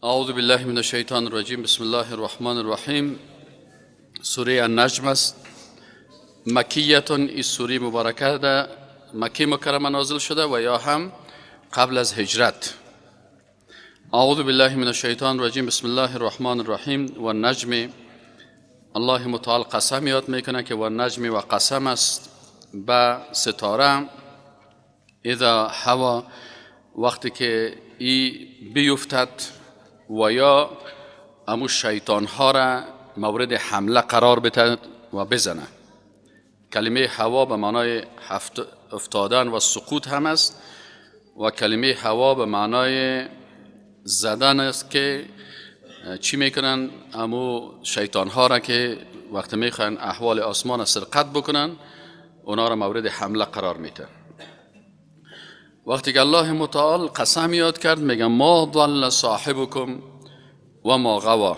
اعوذ بالله من الشیطان الرجیم. بسم الله الرحمن الرحیم. سوره النجم است. مکیتون. این سوره مبارکه در مکی مکرمه نازل شده و یا هم قبل از هجرت. اعوذ بالله من الشیطان الرجیم. بسم الله الرحمن الرحیم. و النجم، الله متعال قسم یاد میکنه که و النجم و قسم است به ستاره. اذا هوا، وقتی که ای بیفتد و یا امو شیطان ها را مورد حمله قرار بده و بزنه. کلمه هوا به معنای افتادن و سقوط هم است و کلمه هوا به معنای زدن است که چی میکنن امو شیطان ها را که وقتی میخوان احوال آسمان سرقت بکنن اونا را مورد حمله قرار میده. وقتی که الله متعال قسم یاد کرد میگه ما ضل صاحبکم و ما غوا،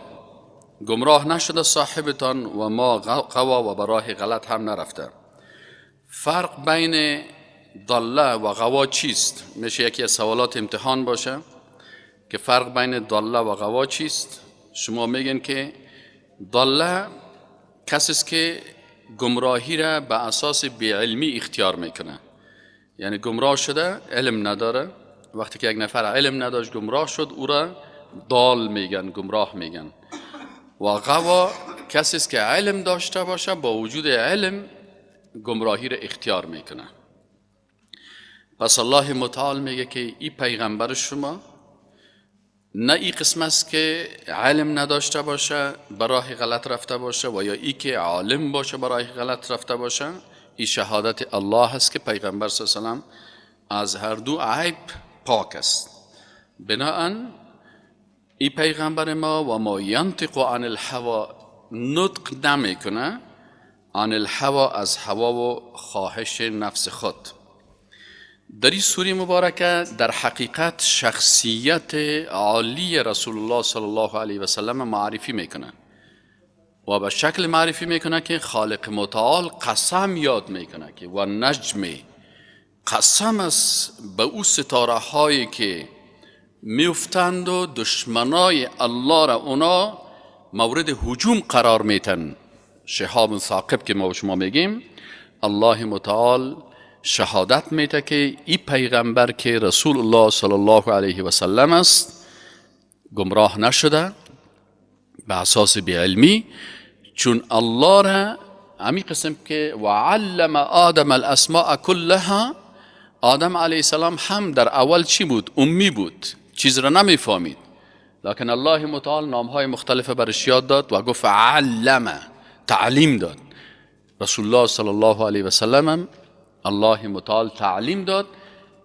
گمراه نشده صاحبتان و ما غوا و براه غلط هم نرفته. فرق بین ضل و غوا چیست؟ میشه یکی از سوالات امتحان باشه که فرق بین ضل و غوا چیست. شما میگن که ضل کسی است که گمراهی را به اساس بی‌علمی اختیار میکنه، یعنی گمراه شده علم نداره. وقتی که یک نفر علم نداشت گمراه شد او را ضال میگن، گمراه میگن. و غوا کسی است که علم داشته باشه با وجود علم گمراهی را اختیار میکنه. پس الله متعال میگه که این پیغمبر شما نه این قسم است که علم نداشته باشه برای غلط رفته باشه و یا ای که عالم باشه برای غلط رفته باشه. این شهادت الله هست که پیغمبر صلی الله علیه و سلم از هر دو عیب پاک است. بناهن این پیغمبر ما و ما ینطق عن الهوا، نطق نمیکنه عن الهوا، از هوا و خواهش نفس خود. در این سوره مبارکه در حقیقت شخصیت عالی رسول الله صلی الله علیه و سلم معرفی میکنه و به شکل معرفی میکنه که خالق متعال قسم یاد میکنه که و نجم، قسم است به او ستاره هایی که میفتند و دشمنای الله را اونا مورد هجوم قرار میتن. شهاب ثاقب که ما به شما میگیم، الله متعال شهادت میده که این پیغمبر که رسول الله صلی الله علیه و سلم است گمراه نشده به اساس بی‌علمی، چون الله را همین قسم که وعلم آدم الاسماء کلها، آدم علیه السلام هم در اول چی بود؟ امی بود، چیز را نمیفهمید، لکن الله متعال نامهای مختلف برش یاد داد و گفت علم، تعلیم داد. رسول الله صلی الله علیه و سلم الله متعال تعلیم داد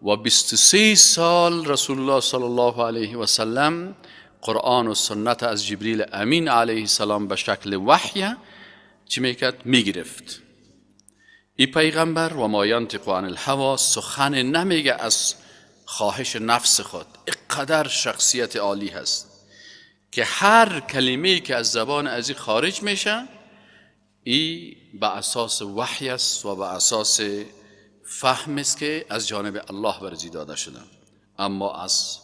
و 23 سال رسول الله صلی الله علیه و سلم قرآن و سنت از جبریل امین علیه السلام به شکل وحی چی میکرد؟ میگرفت. این پیغمبر و ما ینطق عن الهوا، سخن نمیگه از خواهش نفس خود. اینقدر شخصیت عالی هست که هر کلمه‌ای که از زبان از این خارج میشه ای به اساس وحی است و به اساس فهم است که از جانب الله برزی داده شده، اما از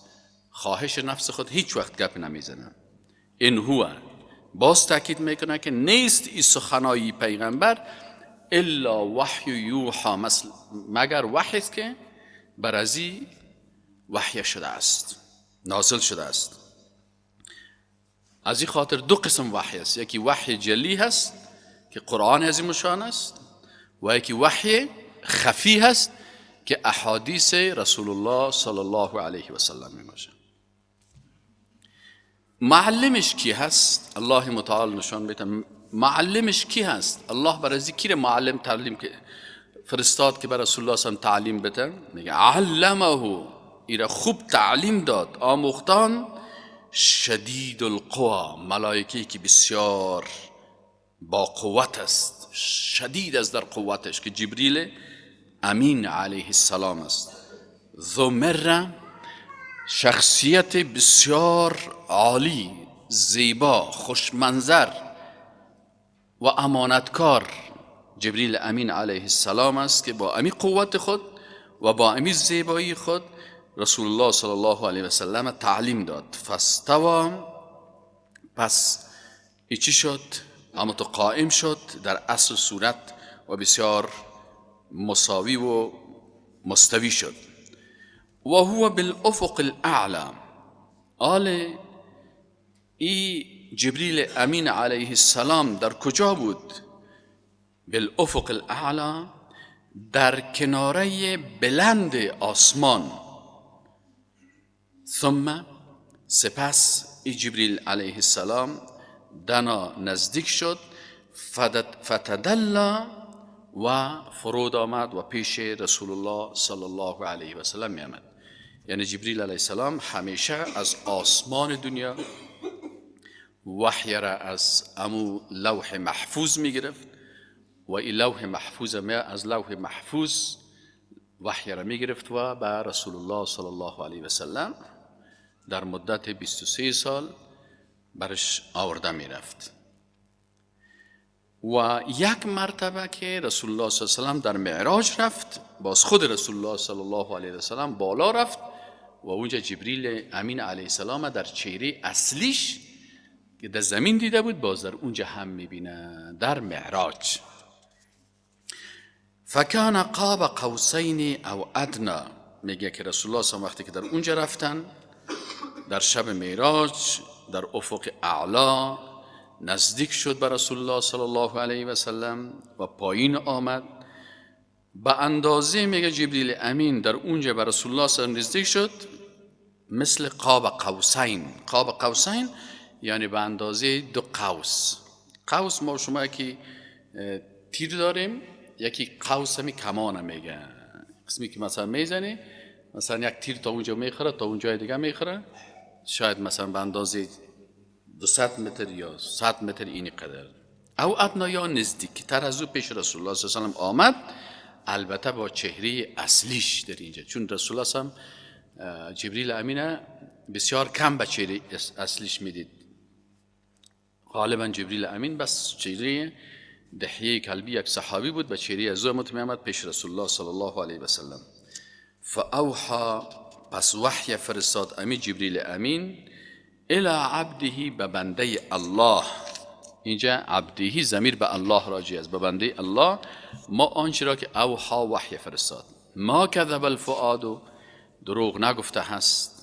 خواهش نفس خود هیچ وقت گپ نمیزنه. این هو، باز تاکید میکنه که نیست این سخنای پیغمبر الا وحی یوحى، مگر وحی است که برزی وحی شده است، نازل شده است. از این خاطر دو قسم وحی است، یکی وحی جلی هست که قرآن عظیم شان است و یکی وحی خفی هست که احادیث رسول الله صلی الله علیه و سلم میباشه. معلمش کی هست؟ الله متعال نشان میده. معلمش کی هست؟ الله برای کی معلم تعلیم که فرستاد که برای رسول الله صلی الله علیه و تعلیم بده؟ میگه علمه، ایرا خوب تعلیم داد، آموختان. شدید القوا، ملائکه‌ای که بسیار با قوت است، شدید است در قوتش، که جبریل امین علیه السلام است. ذو مره، شخصیت بسیار عالی، زیبا، خوشمنظر و امانتکار جبریل امین علیه السلام است که با امی قوت خود و با امی زیبایی خود رسول الله صلی الله علیه و سلم تعلیم داد. فاستوى، پس چی شد؟ اما تو قائم شد در اصل صورت و بسیار مساوی و مستوی شد. و هو بالافق الاعلى، آل ای جبریل امین علیه السلام در کجا بود؟ بالافق الاعلى، در کناره بلند آسمان. ثم، سپس ای جبریل علیه السلام دنا نزدیک شد. فتدلا، و فرود آمد و پیش رسول الله صلی الله علیه و سلم می آمد. یعنی جبریل علیه السلام همیشه از آسمان دنیا وحی را از امو لوح محفوظ می گرفت و این لوح محفوظ از لوح محفوظ وحی را می گرفت و به رسول الله صلی الله علیه و سلم در مدت 23 سال برش آورده می رفت. و یک مرتبه که رسول الله صلی الله علیه و سلم در معراج رفت، باز خود رسول الله صلی الله علیه و سلم بالا رفت و اونجا جبریل امین علیه السلام در چهره اصلیش که در زمین دیده بود باز در اونجا هم میبینه در معراج. فکان قاب قوسین او ادنا، میگه که رسول الله صلی الله علیه و وقتی که در اونجا رفتن در شب معراج در افق اعلا نزدیک شد به رسول الله صلی الله علیه و سلم و پایین آمد. به اندازه میگه جبریل امین در اونجا به رسول الله صلی الله علیه و نزدیک شد مثل قاب قوسین. قاب قوسین یعنی به اندازه 2 قوس. قوس ما شما که تیر داریم، یکی قوس همی کمان میگه، قسمی که مثلا میزنی، مثلا یک تیر تا اونجا میخوره تا اونجای دیگه میخوره، شاید مثلا به اندازه 200 متر یا 100 متر اینی قدر. او ادنا یا نزدیک تر از او پیش رسول الله صلی الله علیه و سلم آمد، البته با چهره اصلیش در اینجا، چون رسول الله صلی الله علیه و سلم جبریل امینه بسیار کم به چهره اصلیش میدید. غالبا جبریل امین بس چهره دحیه کلبی یک صحابی بود، به چهره از او میآمد پیش رسول الله صلی الله علیه و سلم. فاوحى، پس وحی فرستاد امین جبریل امین الى عبده، به بنده الله. اینجا عبده ضمیر به الله راجع است، به بنده الله. ما آنچه را که اوحا وحی فرستاد. ما کذب الفؤاد، دروغ نگفته هست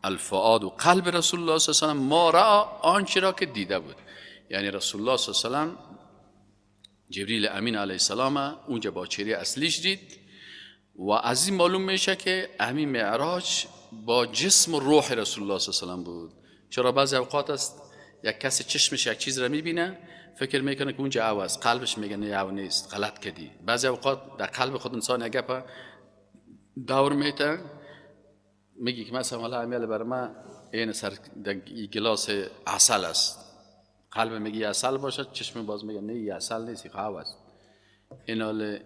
الفؤاد و قلب رسول الله صلی الله علیه و سلم ما را آنچه را که دیده بود. یعنی رسول الله صلی الله علیه و سلم جبریل امین علیه السلام اونجا با چهره اصلیش دید و از این معلوم میشه که همین معراج با جسم و روح رسول الله صلی الله علیه و سلم بود. چرا بعضی اوقات است یک کسی چشمش یک چیز را میبینه فکر میکنه که اونجا او است، قلبش میگه نه او نیست، غلط کردی. بعضی اوقات در قلب خود انسان یک گپ دور میته، میگی که مثلا والله امیل بر ما این سر گلاس عسل است، قلب میگه عسل باشه، چشم باز میگه نه عسل نیست، خواو است. اینال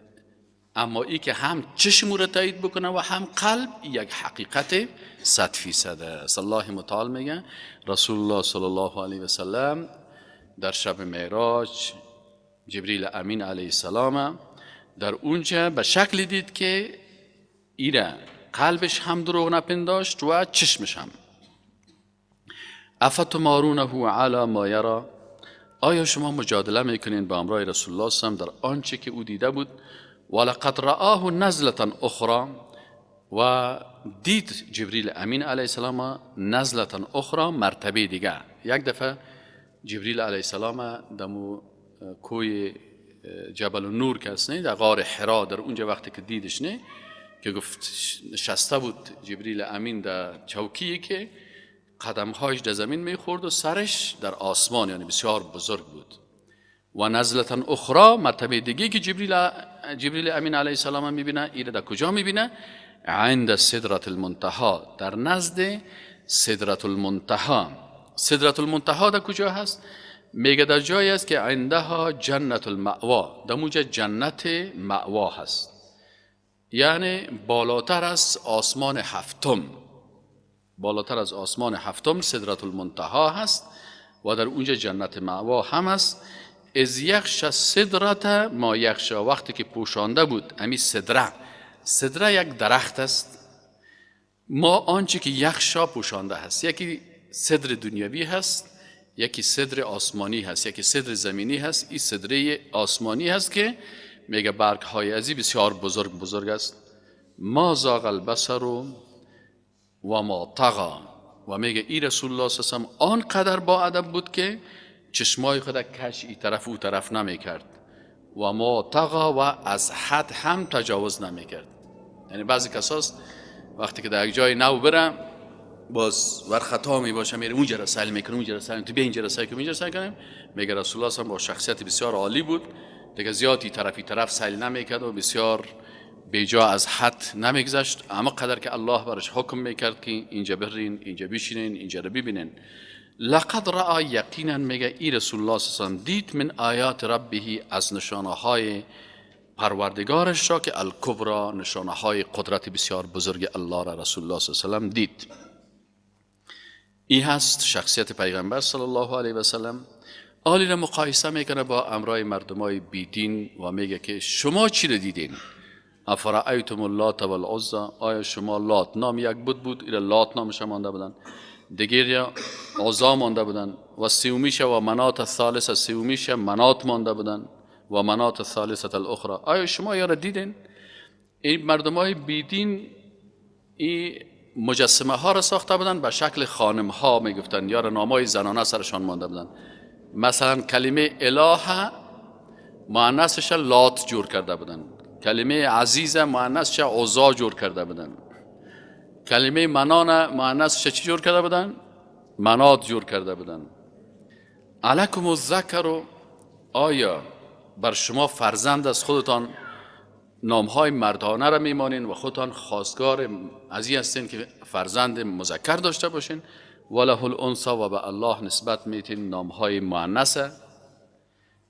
اما ای که هم چشم رو تایید بکنه و هم قلب یک حقیقت 100% است. الله متعال میگه رسول الله صلی الله علیه و سلم در شب معراج جبریل امین علیه السلام در اونجا به شکل دید که ایره قلبش هم دروغ نپنداشت و چشمش هم. افتمارونه علی ما یرا، آیا شما مجادله میکنین با امرای رسول الله صلی الله علیه و سلم در آنچه که او دیده بود؟ ولقد رآه نزلة اخرى، و دید جبریل امین علیه السلام نزلة اخرى مرتبه دیگه. یک دفعه جبریل علیه السلام دمو کوی جبل النور که است نه، در غار حرا در اونجا وقتی که دیدش نه که گفت نشسته بود جبریل امین در چوکی که قدمهایش در زمین میخورد و سرش در آسمان، یعنی بسیار بزرگ بود. و نزلة اخرى مرتبه دیگه که جبریل امین علیه السلام میبینه، ایره در کجا میبینه؟ عند سدرة المنتهى، در نزد سدرة المنتهى. سدرة المنتهى در کجا هست؟ میگه در جایی است که عندها جنت المأوا، در اونجا جنت مأوا هست، یعنی بالاتر از آسمان هفتم، بالاتر از آسمان هفتم سدرة المنتهى هست و در اونجا جنت مأوا هم است. از یخش صدرت ما یخشا، وقتی که پوشانده بود امی صدره. صدره یک درخت است ما آنچه که یخشا پوشانده هست، یکی صدر دنیوی هست، یکی صدر آسمانی هست، یکی صدر زمینی هست. این صدر آسمانی هست که میگه برگ های ازی بسیار بزرگ است. ما زاغ البصر و ما طغى، و میگه این رسول الله صلی الله علیه و آله آنقدر با ادب بود که چشمای خود کش این طرف او طرف نمیکرد. و ما طغى، و از حد هم تجاوز نمیکرد. یعنی بعضی کساست وقتی که در یک جای نو برم باز ور خطا می باشه، میره اونجا را سهل میکنه، اونجا را سهل، تو بیا اینجا را سهل کنیم، اینجا سهل کنیم. میگه رسول الله صلی الله علیه و آله با شخصیت بسیار عالی بود، دیگه زیادی طرف سهل نمیکرد و بسیار بیجا از حد نمیگذشت. اما قدر که الله برش حکم میکرد که اینجا برین، اینجا بشینین، اینجا را ببینین. لقد رأى، یقینا میگه این رسول الله صلی الله علیه و آله دید، من آیات ربه، از نشانه های پروردگارش را، که الکبرا، نشانه های قدرت بسیار بزرگ الله را رسول الله صلی الله علیه و آله دید. این هست شخصیت پیغمبر صلی الله علیه و سلم. آلی را مقایسه میکنه با امرای مردمای بیدین و میگه که شما چی را دیدین؟ افرأیتم اللات و العزی، آیا شما لات نام یک بود ایره لات نامش مانده بودن، دیگر یا عزا مانده بودن، و سیومیش و منات الثالثه، سیومیش منات مانده بودن، و منات الثالثه الاخرى. آیا شما یا را دیدین؟ این مردمای بیدین این مجسمه ها را ساخته بودن به شکل خانم ها میگفتن، یا نامای زنانه سرشان مانده بودن. مثلا کلمه اله مؤنثش لات جور کرده بودن، کلمه عزیز مؤنثش عزا جور کرده بودن، کلمه منان مؤنثش چی جور کرده بودن؟ منات جور کرده بودن. الکم الذکر، آیا بر شما فرزند از خودتان نامهای مردانه را میمانین و خودتان خواستگار از این هستین که فرزند مذکر داشته باشین؟ وله الانثی، و به الله نسبت میتین نامهای مؤنثه.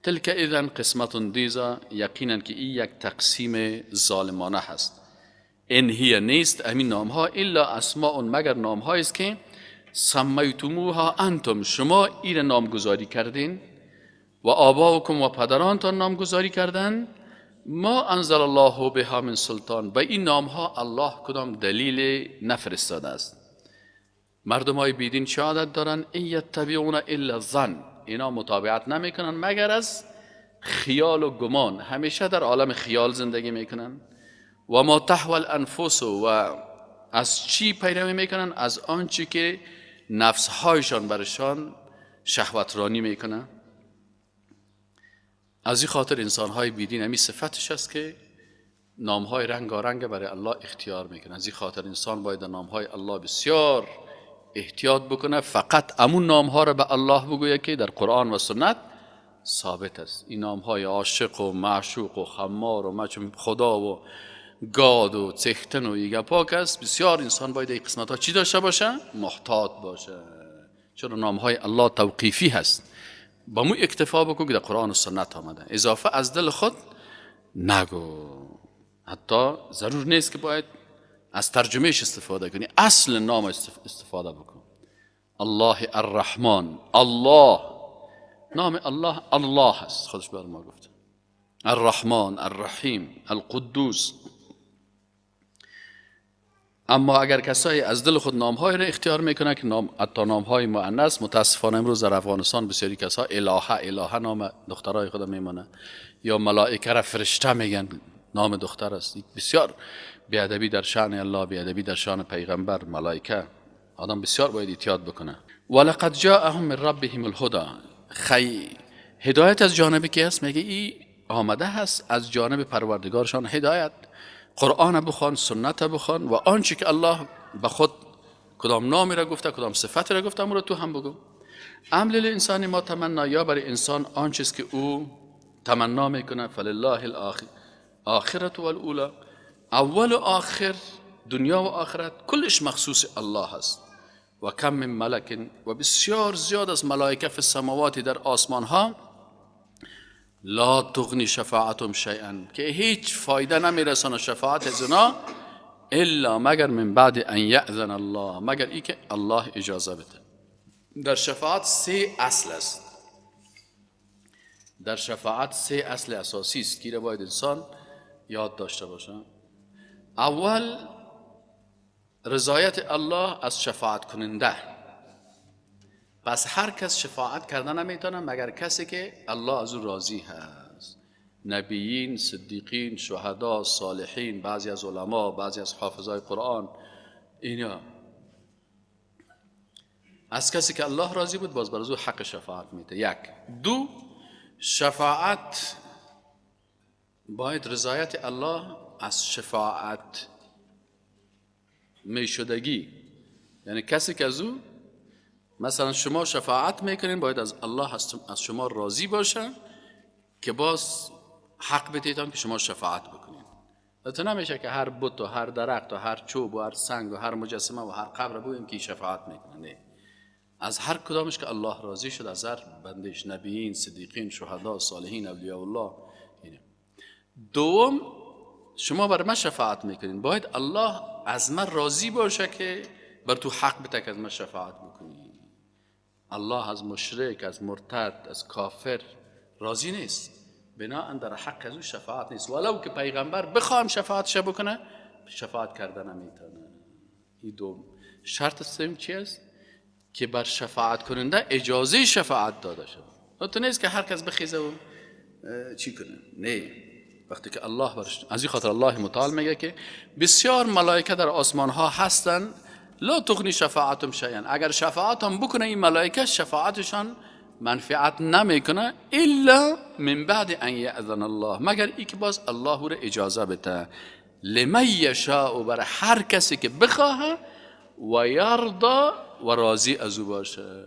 تلک اذن قسمت دیزا، یقینا که این یک تقسیم ظالمانه هست. ان هی نیست همین نامها الا اسماء، مگر نامهایی است که سمیتموها انتم، شما این نامگذاری کردین، و آباؤکم، و پدرانتان نامگذاری کردن، ما انزل الله بها من سلطان، به این نامها الله کدام دلیل نفرستاده است. مردم های بیدین چه عادت دارن؟ این یتبعون الا الظن، اینا متابعت نمیکنن مگر از خیال و گمان، همیشه در عالم خیال زندگی میکنن. و ما تحوی الانفس، و از چی پیروی میکنن؟ از آنچه که نفسهایشان برشان شهوترانی میکنن. از این خاطر انسانهای بیدین همی صفتش است که نامهای رنگارنگ برای الله اختیار میکنه. از این خاطر انسان باید نامهای الله بسیار احتیاط بکنه، فقط امون نامها را به الله بگویه که در قرآن و سنت ثابت است. این نامهای عاشق و معشوق و خمار و مچم خدا و گاد و چختن و ایگه پاک است. بسیار انسان باید این قسمت ها چی داشته باشه؟ محتاط باشه، چرا نامهای الله توقیفی هست. با مو اکتفا بکن که در قرآن و سنت آمده، اضافه از دل خود نگو. حتی ضرور نیست که باید از ترجمهش استفاده کنی، اصل نام استفاده بکن. الله الرحمن، الله، نام الله الله هست، خودش بر ما گفته. الرحمن، الرحیم، القدوس. اما اگر کسایی از دل خود نامهای را اختیار میکنه که حتی نامهای مؤنث، متاسفانه امروز در افغانستان بسیاری کسا الهه نام دخترای خود میمونه، یا ملائکه را فرشته میگن نام دختر است. بسیار بیادبی در شأن الله، بیادبی در شأن پیغمبر، ملائکه. آدم بسیار باید احتیاط بکنه. ولقد جاءهم من ربهم الهدى، هدایت از جانب کی است؟ میگه این آمده هست از جانب پروردگارشان هدایت. قرآن بخوان، سنت بخوان، و آنچه که الله به خود کدام نامی را گفته، کدام صفت را گفته، رو تو هم بگو. ام للانسان ما تمنا، یا برای انسان آنچه که او تمنا میکنه. فلله الاخرة والاولی، اول و آخر، دنیا و آخرت کلش مخصوص الله است. و کم من ملک، و بسیار زیاد از ملائکه فی السماوات، در آسمان ها، لا تغنی شفاعتهم شیئا، که هیچ فایده نمیرسانه شفاعت از اونا، الا مگر من بعد ان یأذن الله، مگر ای که الله اجازه بده. در شفاعت سه اصل است. در شفاعت سه اصل اساسی است که باید انسان یاد داشته باشه. اول رضایت الله از شفاعت کننده. پس هر کس شفاعت کردن نمیتونه مگر کسی که الله از او راضی هست. نبیین، صدیقین، شهدا، صالحین، بعضی از علما، بعضی از حافظای قرآن، اینا از کسی که الله راضی بود باز بر از او حق شفاعت میده. یک. دو، شفاعت باید رضایت الله از شفاعت میشدگی، یعنی کسی که از او مثلا شما شفاعت میکنین باید از الله از شما راضی باشه که باز حق بدیدن که شما شفاعت بکنین. تو نمیشه که هر بت و هر درخت و هر چوب و هر سنگ و هر مجسمه و هر قبر بگوییم که شفاعت میکنه. نه، از هر کدامش که الله راضی شد، از هر بندش، نبیین، صدیقین، شهدا، صالحین، اولیاء الله. دوم، شما بر من شفاعت میکنین باید الله از من راضی باشه که بر تو حق بده که از من شفاعت بکنی. الله از مشرک، از مرتد، از کافر راضی نیست، بناهن در حق از او شفاعت نیست. ولو که پیغمبر بخوام شفاعتش بکنه شفاعت کردن نمیتونه. این دوم. شرط سوم چی است؟ که بر شفاعت کننده اجازه شفاعت داده شد. تو نیست که هر کس بخیزه و چی کنه. نه، وقتی که الله برش، از این خاطر الله متعال میگه که بسیار ملائکه در آسمان ها هستن، لا تغنی شفاعتهم شیئا، اگر شفاعتهم بکنه این ملائکه شفاعتشان منفعت نمیکنه الا من بعد ان یأذن الله، مگر ای که باز الله او را اجازه بده. لمن یشاء، بر هر کسی که بخواه، و یرضا، و راضی از او باشه.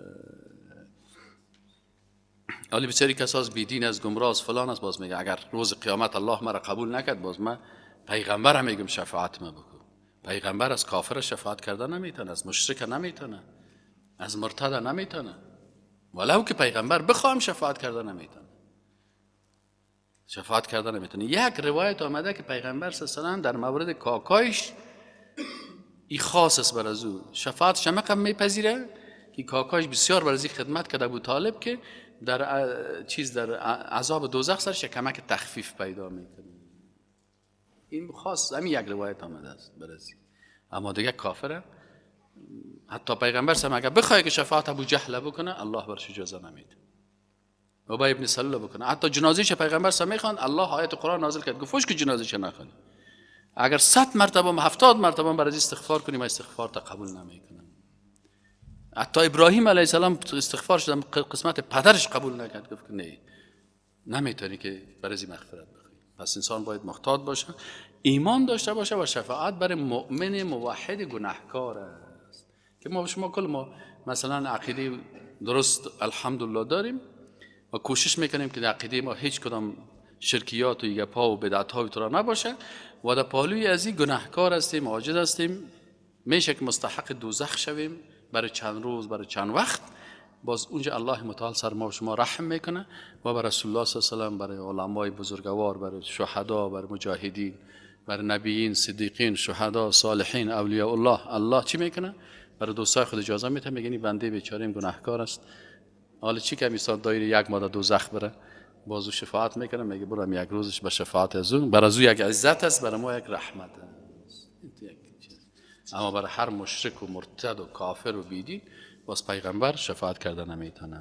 حالی بسیاری کساس بیدین از گمراز فلان است، باز میگه اگر روز قیامت الله مرا قبول نکرد باز من پیغمبر میگم شفاعت ما بکن. پیغمبر از کافر شفاعت کردن نمیتونه، از مشرک نمیتونه، از مرتد نمیتونه، ولو که پیغمبر بخوام شفاعت کردن نمیتونه. شفاعت کردن نمیتونه. یک روایت آمده که پیغمبر صلی الله علیه و آله در مورد کاکایش ای خاص است بر از او شفاعت شمقم میپذیره که کاکایش بسیار بر از خدمت کرده ابو طالب که در عذاب دوزخ سرش کمک تخفیف پیدا میکنه. این خاص همین یک روایت آمده است بر از. اما دیگه کافره، حتی پیغمبر سم اگر بخواد که شفاعت ابو جهل بکنه الله برش اجازه نمیده. ابی ابن سلول بکنه، حتی جنازهش پیغمبر سم میخوان الله آیت قرآن نازل کرد گفتش که جنازهش نخوانی. اگر 100 مرتبه 70 مرتبه برای استغفار کنی من استغفار تا قبول نمیکنم. حتی ابراهیم علیه السلام استغفار شد قسمت پدرش قبول نکرد، گفت نه نمیتونی که برای مغفرت بخوای. پس انسان باید محتاط باشه، ایمان داشته باشه و شفاعت برای مؤمن موحد گناهکار است که ما شما کل ما مثلا عقیده درست الحمدلله داریم و کوشش میکنیم که در عقیده ما هیچ کدام شرکیات و یگپا و بدعت های تو را نباشه و در پهلوی از این گناهکار هستیم، عاجز هستیم، میشه که مستحق دوزخ شویم برای چند روز، برای چند وقت. باز اونجا الله متعال سر ما و شما رحم میکنه و برای رسول الله صلی الله علیه و آله، برای علمای بزرگوار، برای شهدا، برای مجاهدین، برای نبیین، صدیقین، شهدا، صالحین، اولیاء الله چی میکنه؟ برای دوستای خود اجازه میده، میگه این بنده بیچاره گناهکار است، حالا چی که میساد دایر یک ماده دوزخ بره، بازو شفاعت میکنه، میگه برم یک روزش به شفاعت از اون، برای از یک عزت است، برای ما یک رحمت است. اما برای هر مشرک و مرتد و کافر و بیدین باز پیغمبر شفاعت کردن نمیتونه.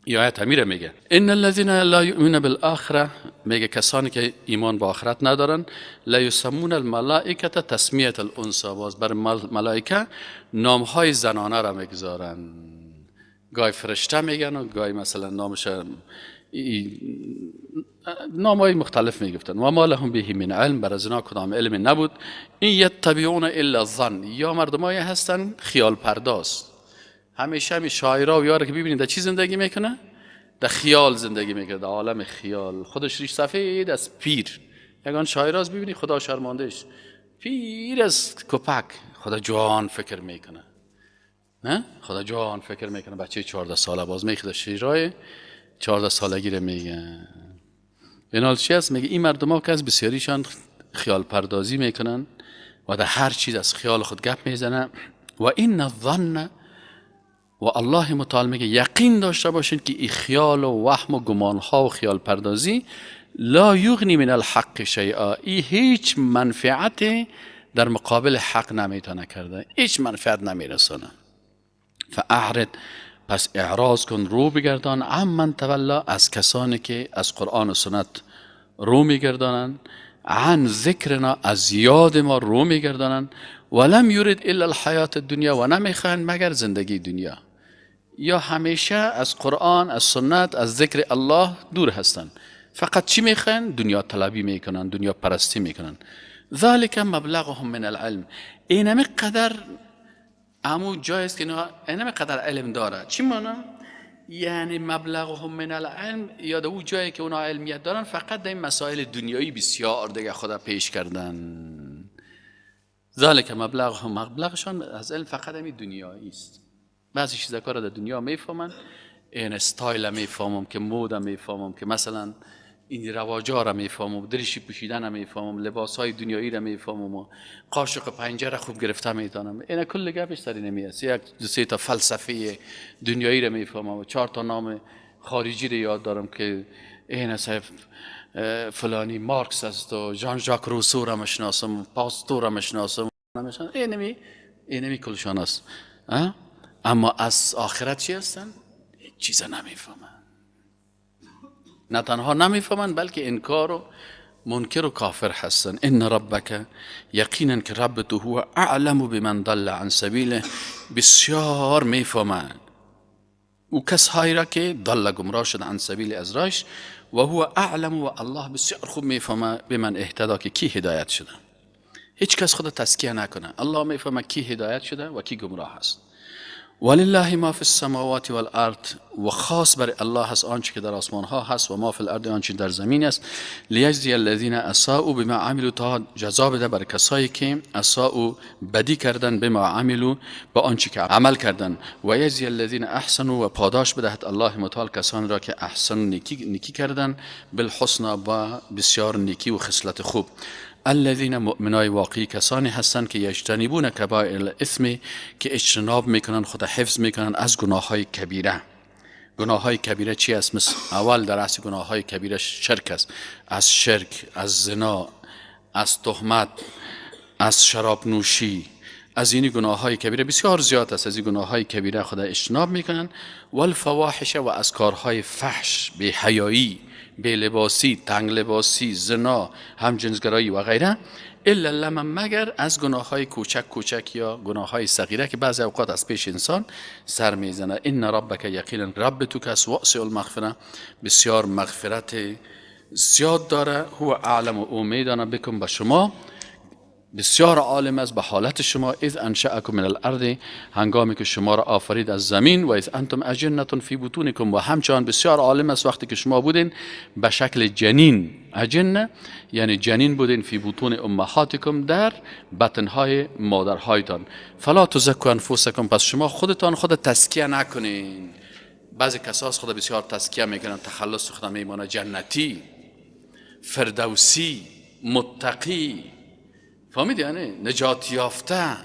این آیت امیر میگه ان الذين لا يؤمنون بالآخره، میگه کسانی که ایمان به آخرت ندارن، لا يسمون الملائکه تسمیه الانثى، باز بر ملائکه نامهای زنانه را میگذارن، گاهی فرشته میگن و گاهی مثلا نامش نامهای مختلف میگفتن. و ما لهم به من علم، بر از اینا کدام علم نبود. این یتبعون الا الظن، یا مردمایی هستن خیال پرداز، همیشه همین شاعرها و یارا که ببینید در چی زندگی میکنه، در خیال زندگی میکنه، در عالم خیال. خودش ریش سفید از پیر، یگان شاعراز ببینید خدا شرماندهش پیر از کپک، خدا جوان فکر میکنه، نه خدا جوان فکر میکنه. بچه 14 ساله باز میخواد شیرای 14 سالگی رو میگه. اینال چی است؟ میگه این مردم ها که از بسیاریشان خیال پردازی میکنن و در هر چیز از خیال خود گپ میزنن. و این الظن، و الله متعال میگه یقین داشته باشین که این خیال و وهم و گمان ها و خیال پردازی لا یغنی من الحق شیئا، این هیچ منفعت در مقابل حق نمیتونه کرده، هیچ منفعت نمیرسونه. فاعرض، پس اعراض کن، رو بگردان، عمن تولا، از کسانی که از قرآن و سنت رو میگردانند، عن ذکرنا، از یاد ما رو میگردانند، ولم یرید الا الحیات الدنیا، و نمیخواهند مگر زندگی دنیا. یا همیشه از قرآن، از سنت، از ذکر الله دور هستند، فقط چی میخواهند؟ دنیا طلبی میکنن، دنیا پرستی میکنن. ذالک مبلغهم من العلم، اینمی قدر امو جایی است که اینمی قدر علم داره. چی معنی؟ یعنی مبلغهم من العلم، یاد او جایی که اونا علمیت دارن، فقط در این مسائل دنیایی بسیار دیگه خدا پیش کردن. ذالک مبلغهم، مبلغشان از علم فقط همین دنیایی است. بعضی چیزا کار در دنیا میفهمن، این استایل میفهمم، که مود میفهمم، که مثلا این رواجا را میفهمم، دریشی پوشیدن میفهمم، لباس های دنیایی را میفهمم، قاشق پنجه را خوب گرفته میتونم. این کل گپش سری نمیاد. یک دو سه تا فلسفه دنیایی را میفهمم، 4 تا نام خارجی را یاد دارم که این اصلا فلانی مارکس است و ژان ژاک روسو را مشناسم، پاستور را مشناسم. اینمی کلشان است. اما از آخرت چی هستن؟ هیچ چیز نمیفهمن. نه تنها نمیفهمن، بلکه انکار و منکر و کافر هستن. ان ربک، یقینا که رب تو هو اعلم بمن ضل عن سبیله، بسیار میفهمن او کسایی را که ضل، گمراه شد، عن سبیل، از راهش، و هو اعلم، و الله بسیار خوب میفهمه بمن اهتدا، که کی هدایت شده. هیچ کس خود تزکیه نکنه، الله میفهمه کی هدایت شده و کی گمراه است. ولله ما فی السماوات والارض، و خاص بر الله هست آنچه که در آسمان ها هست، و ما فی الارض، آنچه در زمین است. لیجزی الذین اساءوا بما عملوا، تا جزا بده بر کسایی که اساءوا، بدی کردن، بما عملوا، با آنچه که عمل کردن، و یجزی الذین احسنوا، و پاداش بدهد الله متعال کسان را که احسن، نیکی کردن، بالحسنى، با بسیار نیکی و خصلت خوب. الذين مؤمنای واقعی کسانی هستند که یجتنبون کبائر الاثم، که اجتناب میکنن، خود حفظ میکنن از گناه های کبیره. گناه های کبیره چی است؟ مثل اول در اصل گناه های کبیره شرک است. از شرک، از زنا، از تهمت، از شراب نوشی، از این گناه های کبیره بسیار زیاد است. از این گناه های کبیره خود اجتناب میکنن. والفواحش، و از کارهای فحش، بی حیایی، بی لباسی، تنگ لباسی، زنا، همجنسگرایی و غیره. الا لمن، مگر از گناه های کوچک یا گناه های صغیره که بعضی اوقات از پیش انسان سر میزنه. ان ربک، یقینا رب تو کس، واسع المغفره، بسیار مغفرت زیاد داره. هو اعلم، و او میدانه، بکن، به شما، بسیار عالم است به حالت شما. اذ انشأکم من الارض، هنگامی که شما را آفرید از زمین. و اذ انتم اجنة فی بطونکم، و همچنان بسیار عالم است وقتی که شما بودین به شکل جنین. اجنه یعنی جنین بودین، فی بطون امهاتکم، در بطنهای مادرهایتان. فلا تزکوا انفسکم، پس شما خودتان خود تزکیه نکنین. بعضی کساس خود بسیار تزکیه میکنن، تخلص خود میمانه جنتی، فردوسی، متقی، فهمید؟ یعنی نجات یافته،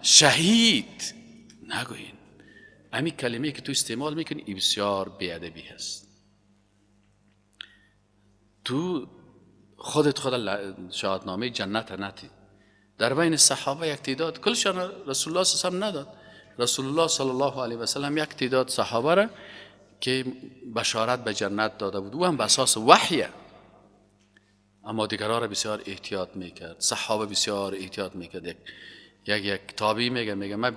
شهید نگوین. همین کلمه که تو استعمال میکنی ای بسیار بیادبی هست. تو خودت خود شهادتنامه جنت نتی. در بین صحابه یک تعداد، کلشان رسول الله صلی الله علیه و نداد. رسول الله صلی الله علیه و سلم یک تعداد صحابه را که بشارت به جنت داده بود، او هم به اساس وحیه. اما دیگرها را بسیار احتیاط میکرد. صحابه بسیار احتیاط میکرد. یک تابعی میگه من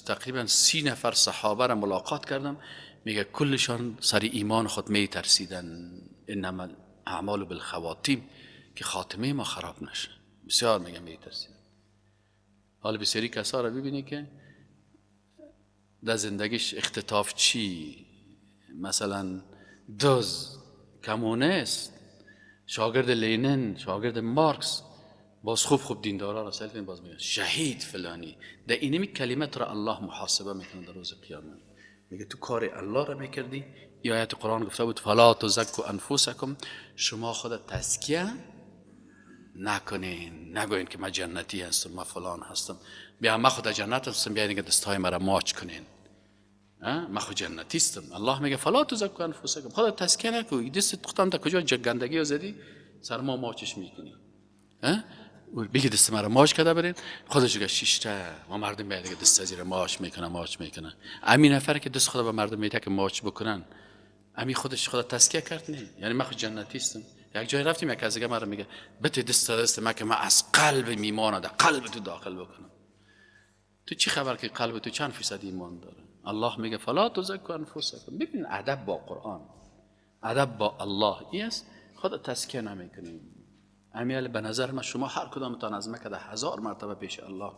تقریبا 30 نفر صحابه را ملاقات کردم، میگه کلشان سر ایمان خود میترسیدن. انما الاعمال بالخواتیم، که خاتمه ما خراب نشه. بسیار میگه میترسیدن. حالا بسیاری کسا را ببینی که در زندگیش اختطاف چی، مثلا کمونیست، شاگرد لینن، شاگرد مارکس، باز خوب دیندارا را سلفین باز میگه شهید فلانی. در اینمی کلمت را الله محاسبه میکنه در روز قیامت. میگه تو کار الله را میکردی. یا آیت قرآن گفته بود فلا تزکوا انفسکم، شما خود تزکیه نکنین، نگوین که من جنتی هستم، من فلان هستم، بیا من خود جنت هستم، بیا اینکه دستای مرا ماچ کنین، من خود جنتی هستم. الله میگه فلا تزکوا انفسکم، خود تزکیه نکن. دست خودم تا کجا گندگی زدی، سر ما ماچش میکنی. بگی دست مرا ماچ کرده برین، خودش دیگه شیشته و مردم میاد دیگه دست زیر ماچ میکنه. همین نفر که دست خدا به مردم میده که ماچ بکنن، همین خودش خدا تزکیه کرد. نه یعنی من خود جنتی هستم. یک جای رفتیم یک از دیگه مرا میگه بده دست من که من از قلب میمانه در قلب تو داخل بکنم. تو چی خبر که قلب تو چند فیصد ایمان داره؟ الله میگه فلا تزکوا انفسکم. ببین ادب با قرآن، ادب با الله است. خدا تزکیه نمیکنیم. امیال به نظر من شما هر کدامتان از مکه 1000 مرتبه پیش الله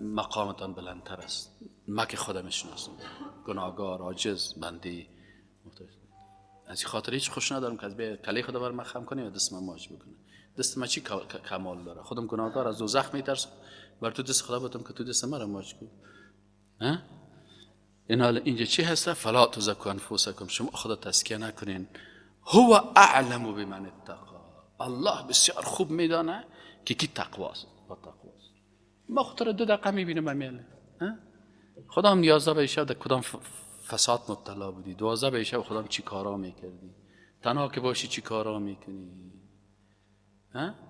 مقامتان بلندتر است. مکه خدا میشناسم، گناهگار، عاجز، بندی، محتاج. از این خاطر هیچ خوش ندارم که از به کله خدا بر من خم کنه یا دست من ماچ بکنه. دست من چی کمال داره؟ خودم گناهگار از دوزخ میترسم، بر تو دست خدا بدم که تو دست من ماچ کن. ها این حال اینجا چی هست؟ فلا تزکوا انفسکم. شما خدا تزکیه نکنین. هو اعلم بمن اتقى. الله بسیار خوب میدانه که کی تقواست. با تقواست ما خاطر 2 دقیقه میبینیم امیل. خدا هم 11 به شب در کدام فساد مبتلا بودی، 12 به شب خدا چی کارا میکردی، تنها که باشی چی کارا میکنی.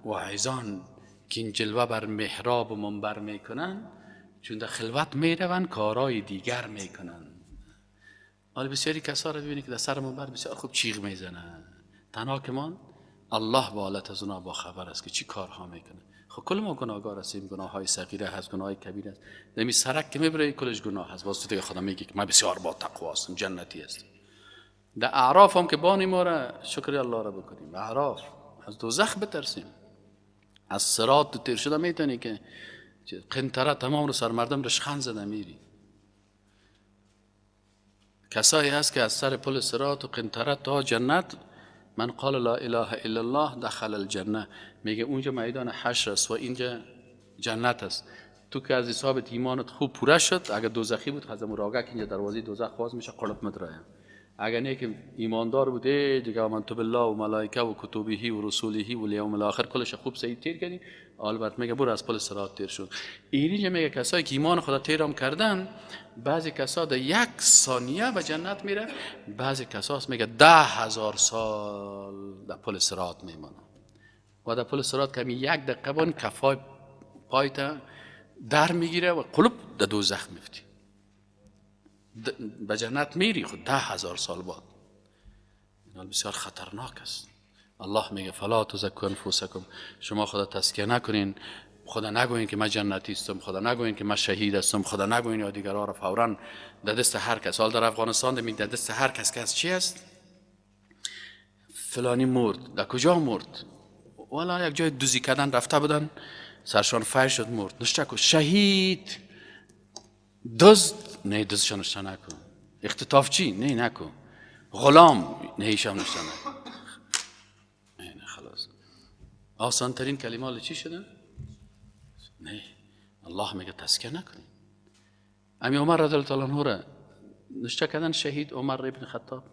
واعظان که این جلوه بر محراب و منبر میکنن، چون در خلوت میروند کارای دیگر میکنن. حالا بسیاری کسا رو ببینی که در سر منبر بسیار خوب چیغ میزنن، تنها که من الله با حالت از اونا با خبر است که چی کارها میکنه. خب کل ما گناهگار هستیم، گناه های صغیره هست، گناه های کبیره هست. نمی سرک که میبره کلش گناه هست. واسه دیگه خدا میگه که من بسیار با تقوا هستم، جنتی هستم. در اعراف هم که بانی ما را شکر الله را بکنیم. اعراف از دوزخ بترسیم. از صراط تیر شده میتونی که قنطره تمام رو سر مردم رشخند زده میری. کسایی هست که از سر پل صراط و قنطره تا جنت، من قال لا اله الا الله دخل الجنه، میگه اونجا میدان حشر است و اینجا جنت است. تو که از حسابت ایمانت خوب پوره شد، اگر دوزخی بود خزم راگه که اینجا دروازه دوزخ باز میشه قلب مدرایم. اگر نه که ایماندار بود دیگه آمنت بالله و ملائکه و کتبه و رسوله و الیوم الاخر کلش خوب صحیح تیر کردی، البته میگه برو از پل صراط تیر شد. اینجا میگه کسایی که ایمان خدا تیرام کردن، بعضی کسا در 1 ثانیه به جنت میره، بعضی کساست میگه 10,000 سال در پل صراط میمونه. و در پل صراط کمی 1 دقیقه بان کفای پایت در میگیره و قلب در دوزخ میفتی. به جنت میری خود 10,000 سال بعد. این بسیار خطرناک است. الله میگه فلا تزکوا انفسکم. شما خدا تزکیه نکنین. خدا نگوین که من جنتی هستم، خدا نگوین که من شهید هستم، خدا نگوین یا دیگرها را فوراً در دست هر کس. حال در افغانستان در دست هر کس که از چی است؟ فلانی مرد. در کجا مرد؟ والا یک جای دوزی کردن رفته بودن، سرشان فیر شد مرد. نشته کو شهید، دزد نه دزدشان نشته نکن، اختطافچی نه نکن، غلام نه ایشان نشته نکن. نه خلاص. آسان ترین کلمات چی شدن؟ نه. الله میگه تزکیه نکنی. امی عمر رضی الله عنه را نشته کردن شهید عمر ابن خطاب.